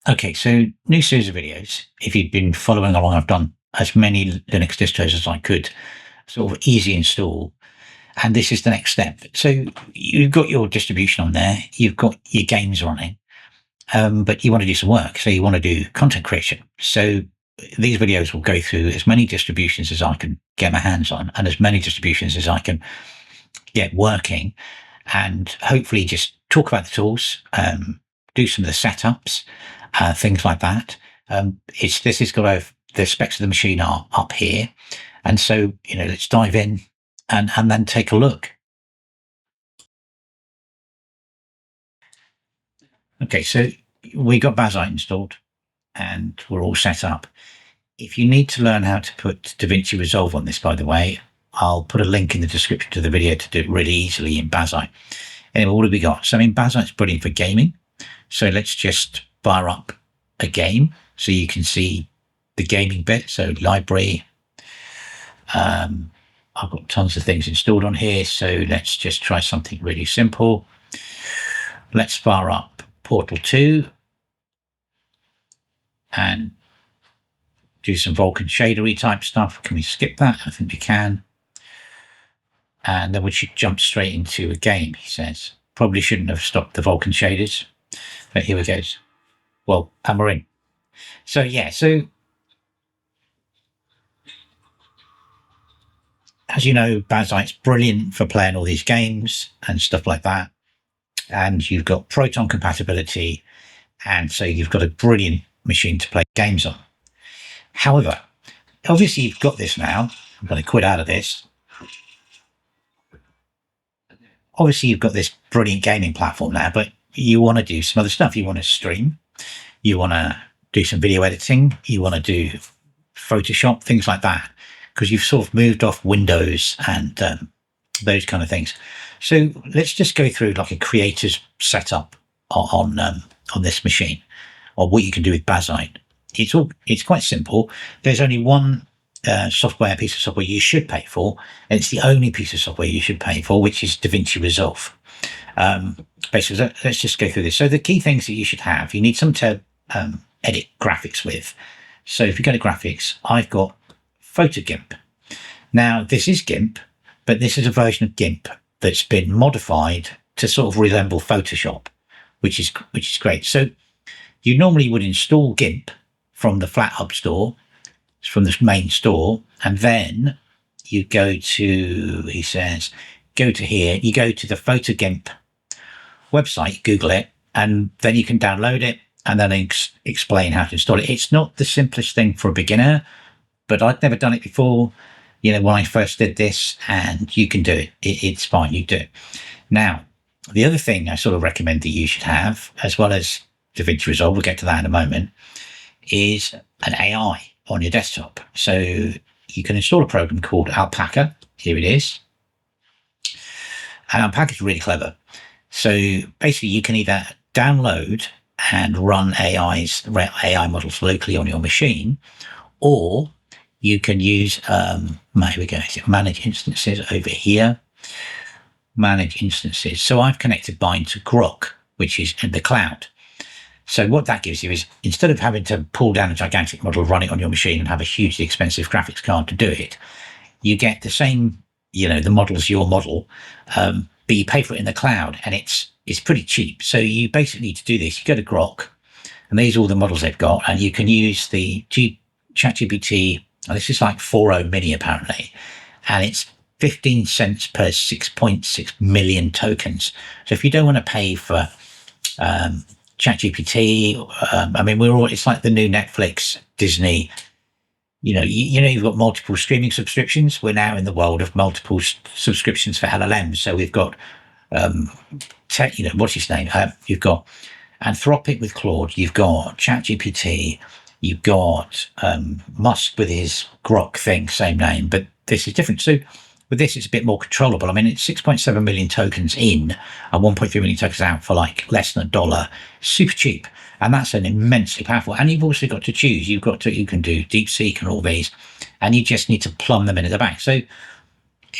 Okay, so new series of videos. If you've been following along, I've done as many Linux distros as I could, sort of easy install. And this is the next step. So you've got your distribution on there, you've got your games running, but you want to do some work. So you want to do content creation. So these videos will go through as many distributions as I can get my hands on and as many distributions as I can get working, and hopefully just talk about the tools, do some of the setups, things like that. This has got the specs of the machine are up here. And so, let's dive in and then take a look. Okay, so we got Bazzite installed and we're all set up. If you need to learn how to put DaVinci Resolve on this, by the way, I'll put a link in the description to the video to do it really easily in Bazzite. Anyway, what have we got? So, Bazzite's brilliant for gaming. So let's just fire up a game so you can see the gaming bit. So library. I've got tons of things installed on here. So let's just try something really simple. Let's fire up Portal 2 and do some Vulkan shadery type stuff. Can we skip that? I think we can. And then we should jump straight into a game, he says. Probably shouldn't have stopped the Vulkan shaders, but here we go. Well, and we're in. So yeah, so as you know, Bazzite's brilliant for playing all these games and stuff like that. And you've got Proton compatibility. And so you've got a brilliant machine to play games on. However, obviously you've got this now. I'm going to quit out of this. Obviously you've got this brilliant gaming platform now, but you want to do some other stuff. You want to stream. You want to do some video editing. You want to do Photoshop, things like that, because you've sort of moved off Windows and those kind of things. So let's just go through like a creator's setup on this machine, or what you can do with Bazzite. It's quite simple. There's only one piece of software you should pay for, and it's the only piece of software you should pay for, which is DaVinci Resolve. Basically, let's just go through this. So the key things that you should have, you need something to edit graphics with. So if you go to graphics, I've got PhotoGIMP. Now this is GIMP, but this is a version of GIMP that's been modified to sort of resemble Photoshop, which is great. So you normally would install GIMP from the FlatHub store, from the main store, and then you go to, he says, go to here, you go to the PhotoGIMP website, Google it, and then you can download it and then explain how to install it. It's not the simplest thing for a beginner, but I'd never done it before, when I first did this, and you can do it. It's fine, you do it. Now, the other thing I sort of recommend that you should have, as well as DaVinci Resolve, we'll get to that in a moment, is an AI on your desktop. So you can install a program called Alpaca. Here it is. And Alpaca is really clever. So basically you can either download and run AI models locally on your machine, or you can use, here we go, manage instances over here. Manage instances. So I've connected mine to Grok, which is in the cloud. So what that gives you is, instead of having to pull down a gigantic model, run it on your machine and have a hugely expensive graphics card to do it, you get the same, the model's your model, but you pay for it in the cloud, and it's pretty cheap. So you basically need to do this. You go to Grok, and these are all the models they've got, and you can use the ChatGPT. This is like 4.0 mini apparently, and it's 15 cents per 6.6 million tokens. So if you don't want to pay for ChatGPT, it's like the new Netflix, Disney. You've got multiple streaming subscriptions. We're now in the world of multiple subscriptions for LLMs. So we've got, what's his name? You've got Anthropic with Claude. You've got ChatGPT. You've got Musk with his Grok thing, same name, but this is different. So with this, it's a bit more controllable. It's 6.7 million tokens in and 1.3 million tokens out for like less than $1. Super cheap. And that's an immensely powerful. And you've also got to choose. You can do DeepSeek and all these, and you just need to plumb them in at the back. So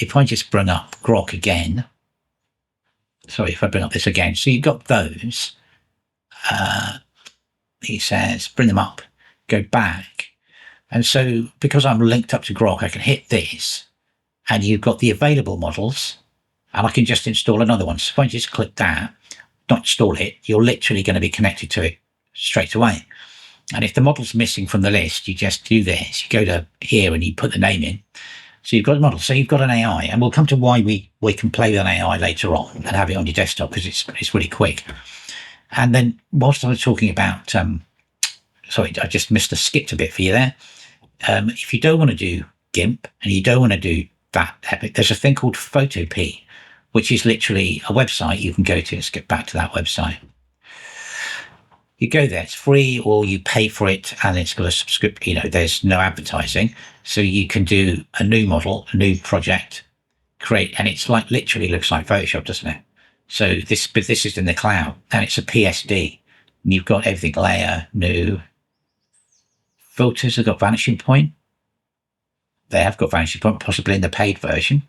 if I just bring up Grok again, if I bring up this again, so you've got those. he says, bring them up, go back. And so because I'm linked up to Grok, I can hit this and you've got the available models and I can just install another one. So if I just click that, not install it, you're literally going to be connected to it straight away. And if the model's missing from the list, you just do this. You go to here and you put the name in. So you've got a model. So you've got an AI, and we'll come to why we can play with an AI later on and have it on your desktop because it's really quick. And then whilst I was talking about, sorry, I just skipped a bit for you there. If you don't want to do GIMP and you don't want to do that, there's a thing called Photopea, which is literally a website you can go to. Let's get back to that website. You go there, it's free, or you pay for it and it's got a subscription, there's no advertising. So you can do a new model, a new project, create, and it's like literally looks like Photoshop, doesn't it? So this is in the cloud and it's a PSD. And you've got everything, layer, new. Filters have got vanishing point. They have got vanishing point, possibly in the paid version.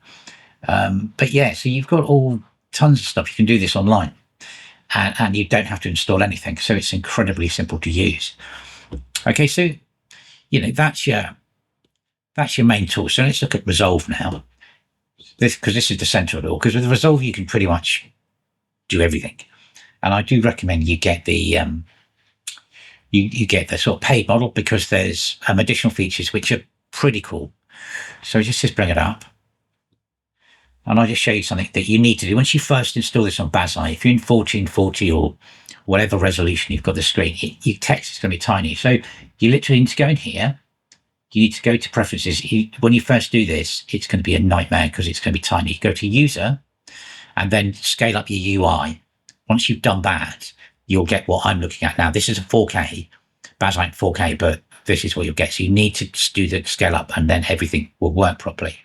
But yeah, so you've got all tons of stuff. You can do this online. And you don't have to install anything. So it's incredibly simple to use. Okay, so, that's your main tool. So let's look at Resolve now. Because this is the center of it all. Because with Resolve, you can pretty much do everything. And I do recommend you get the you get the sort of paid model because there's additional features which are pretty cool. So just bring it up. And I'll just show you something that you need to do. Once you first install this on Bazzite, if you're in 1440 or whatever resolution you've got the screen, your text is going to be tiny. So you literally need to go in here. You need to go to preferences. When you first do this, it's going to be a nightmare because it's going to be tiny. You go to user and then scale up your UI. Once you've done that, you'll get what I'm looking at now. This is a 4K, Bazzite 4K, but this is what you'll get. So you need to do the scale up and then everything will work properly.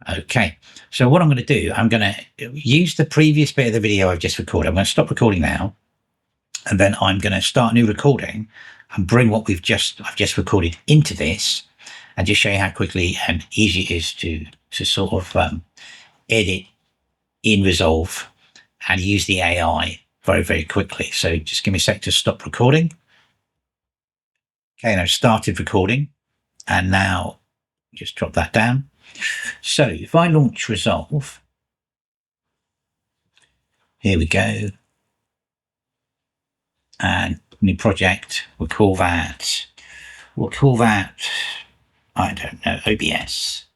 Okay, so what I'm going to do, I'm going to use the previous bit of the video I've just recorded. I'm going to stop recording now, and then I'm going to start a new recording and bring what I've just recorded into this, and just show you how quickly and easy it is to sort of edit in Resolve and use the AI very, very quickly. So just give me a sec to stop recording. Okay, and I've started recording, and now just drop that down. So if I launch Resolve, here we go, and new project, we'll call that, I don't know, OBS,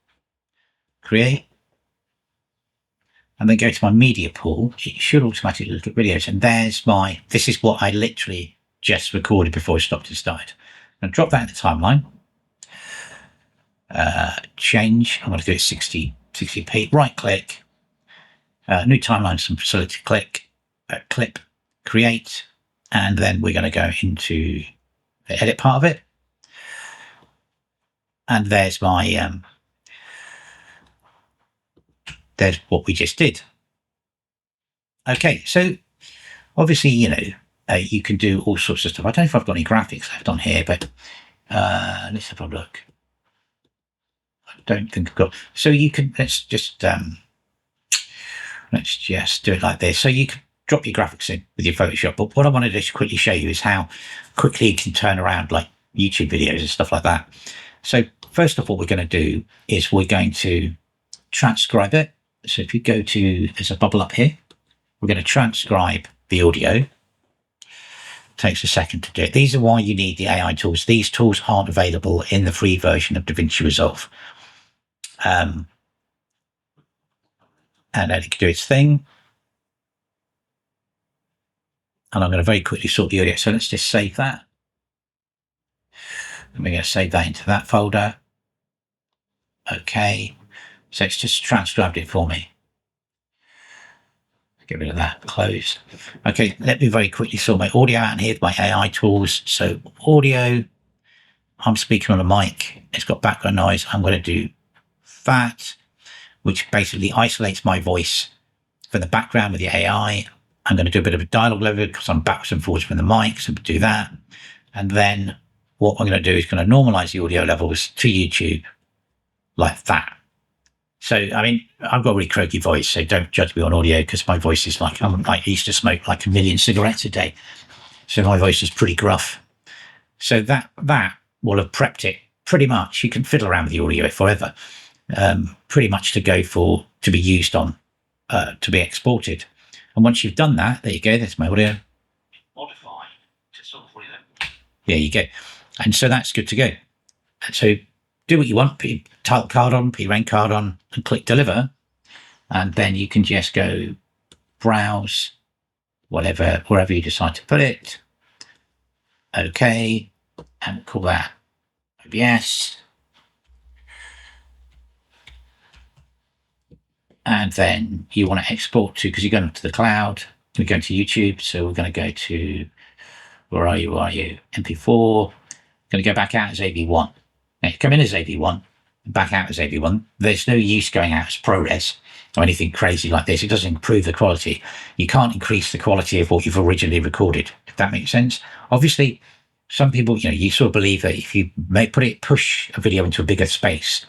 create, and then go to my media pool. It should automatically look at videos, and this is what I literally just recorded before I stopped and started. And drop that in the timeline. Change, I'm going to do it 60p, right click, new timeline, some selected clip, create, and then we're going to go into the edit part of it. And there's my, there's what we just did. Okay, so obviously, you can do all sorts of stuff. I don't know if I've got any graphics left on here, but let's have a look. Don't think I've got. So you can let's just do it like this. So you can drop your graphics in with your Photoshop. But what I want to just quickly show you is how quickly you can turn around like YouTube videos and stuff like that. So first of all, we're going to do is we're going to transcribe it. So if you go to, there's a bubble up here. We're going to transcribe the audio. Takes a second to do it. These are why you need the AI tools. These tools aren't available in the free version of DaVinci Resolve. And then it can do its thing. And I'm going to very quickly sort the audio. So let's just save that. And we're going to save that into that folder. Okay. So it's just transcribed it for me. Get rid of that, close. Okay, let me very quickly sort my audio out here with my AI tools. So audio, I'm speaking on a mic. It's got background noise. I'm going to do that, which basically isolates my voice from the background with the AI. I'm going to do a bit of a dialogue level because I'm backwards and forwards from the mic, so do that. And then what I'm going to do is going to normalize the audio levels to YouTube like that. So, I mean, I've got a really croaky voice, so don't judge me on audio because my voice is like, I used to smoke like 1 million cigarettes a day. So my voice is pretty gruff. So that will have prepped it pretty much. You can fiddle around with the audio forever, pretty much to be used on, to be exported. And once you've done that, there you go. There's my audio. Modify to sort of audio. There you go. And so that's good to go. And so do what you want, put your title card on, put your rank card on, and click deliver. And then you can just go browse, wherever you decide to put it. Okay. And call that OBS. And then you want to export to, because you're going to the cloud, we're going to YouTube. So we're going to go to, where are you? MP4. Going to go back out as AV1. Now you come in as AV1, and back out as AV1. There's no use going out as ProRes or anything crazy like this. It doesn't improve the quality. You can't increase the quality of what you've originally recorded, if that makes sense. Obviously, some people, you sort of believe that if you push a video into a bigger space,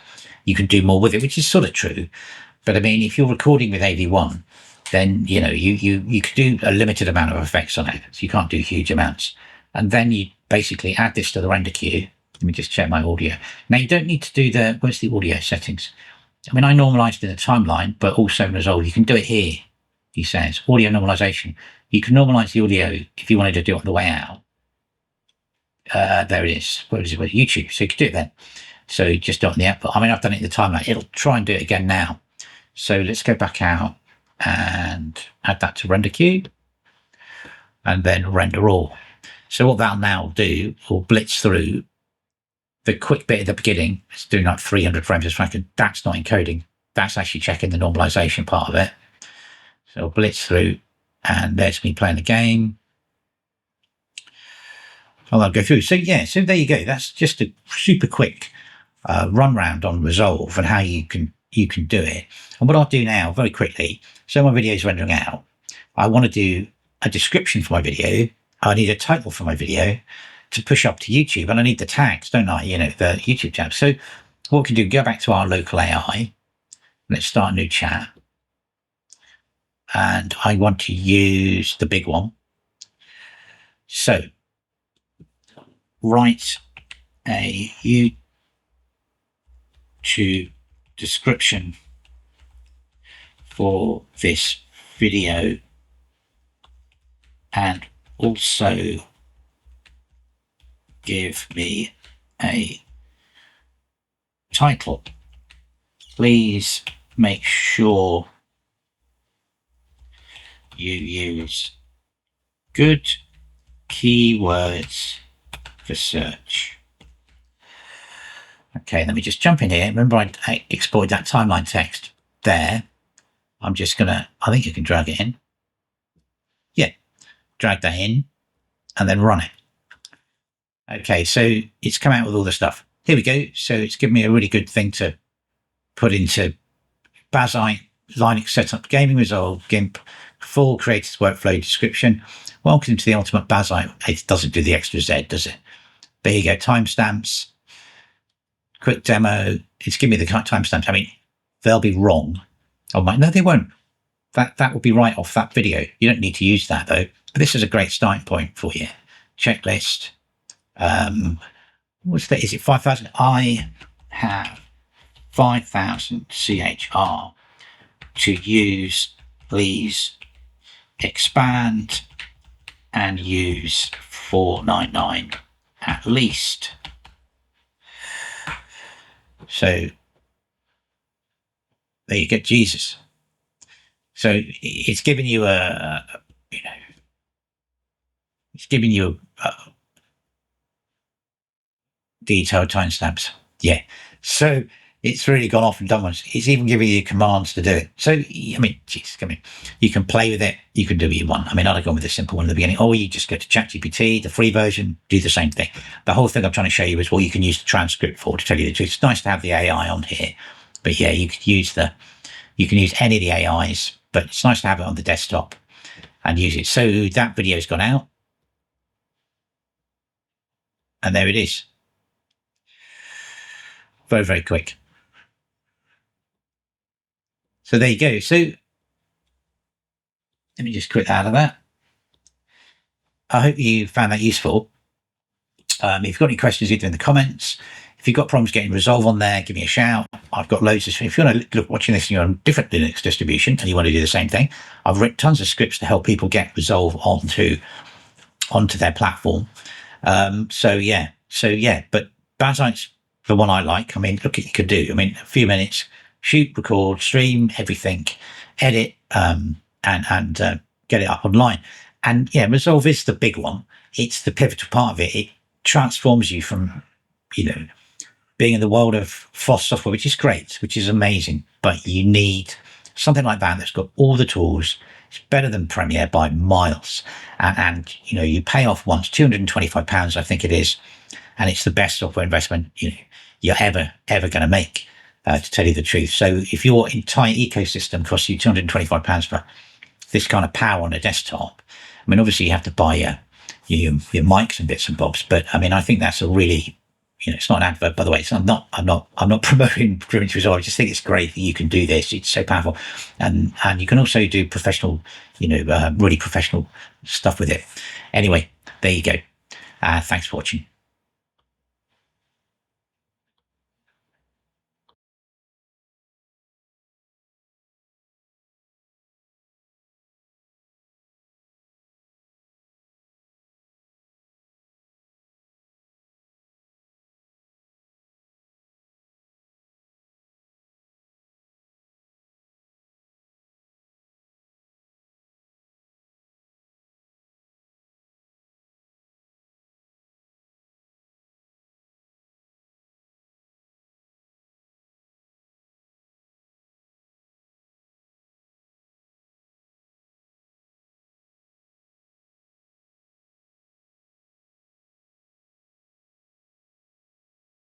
you can do more with it, which is sort of true. But I mean, if you're recording with AV1, then, you could do a limited amount of effects on it. So you can't do huge amounts. And then you basically add this to the render queue. Let me just check my audio. Now, you don't need to do where's the audio settings? I mean, I normalized in the timeline, but also in Resolve. You can do it here, he says. Audio normalization. You can normalize the audio if you wanted to do it on the way out. There it is. Where is it? YouTube. So you can do it then. So just do it on the output. I mean, I've done it in the timeline. It'll try and do it again now. So let's go back out and add that to render queue. And then render all. So what that'll now do will blitz through the quick bit at the beginning. It's doing like 300 frames per second. That's not encoding. That's actually checking the normalization part of it. So I'll blitz through, and there's me playing the game. I'll go through. So yeah, so there you go. That's just a super quick run round on Resolve and how you can do it. And what I'll do now very quickly. So my video is rendering out. I want to do a description for my video. I need a title for my video to push up to YouTube, and I need the tags, don't I? The YouTube tab. So what we can do, go back to our local AI. Let's start a new chat. And I want to use the big one. So write a YouTube description for this video, and also give me a title. Please make sure you use good keywords for search. Okay, let me just jump in here. Remember, I exported that timeline text there. I'm just gonna, I think you can drag it in. Yeah, drag that in and then run it. Okay, so it's come out with all the stuff. Here we go. So it's given me a really good thing to put into Bazzite Linux setup, gaming Resolve, GIMP, full creators workflow description. Welcome to the ultimate Bazzite. It doesn't do the extra Z, does it? There you go. Timestamps. Quick demo. It's giving me the timestamps. I mean, they'll be wrong. Oh my, no, they won't. That will be right off that video. You don't need to use that though. But this is a great starting point for you. Checklist. What's that? Is it 5,000? I have 5,000 CHR to use. Please expand and use 499 at least. So there you go, Jesus. So it's giving you it's giving you detailed timestamps. Yeah. So it's really gone off and done once. It's even giving you commands to do it. So, I mean, geez, come in. You can play with it. You can do what you want. I mean, I'd have gone with the simple one at the beginning. Or you just go to ChatGPT, the free version, do the same thing. The whole thing I'm trying to show you is what you can use the transcript for, to tell you the truth. It's nice to have the AI on here. But yeah, you can use any of the AIs, but it's nice to have it on the desktop and use it. So that video's gone out. And there it is. Very, very quick. So there you go. So let me just quit out of that. I hope you found that useful. If you've got any questions, either in the comments. If you've got problems getting Resolve on there, give me a shout. I've got loads of, if you want to look watching this and you're on a different Linux distribution and you want to do the same thing, I've written tons of scripts to help people get Resolve onto their platform. So yeah, but Bazzite's the one I like. I mean, look what you could do. I mean, a few minutes, shoot, record, stream, everything, edit, and get it up online. And yeah, Resolve is the big one. It's the pivotal part of it. It transforms you from, being in the world of FOSS software, which is great, which is amazing, but you need something like that that's got all the tools. It's better than Premiere by miles. And you pay off once, £225, I think it is. And it's the best software investment, you're ever going to make, to tell you the truth. So if your entire ecosystem costs you £225 for this kind of power on a desktop, I mean, obviously you have to buy your mics and bits and bobs, but I mean, I think that's a really, it's not an advert, by the way. So I'm not promoting DaVinci Resolve. I just think it's great that you can do this. It's so powerful, and you can also do professional, really professional stuff with it. Anyway, there you go. Thanks for watching.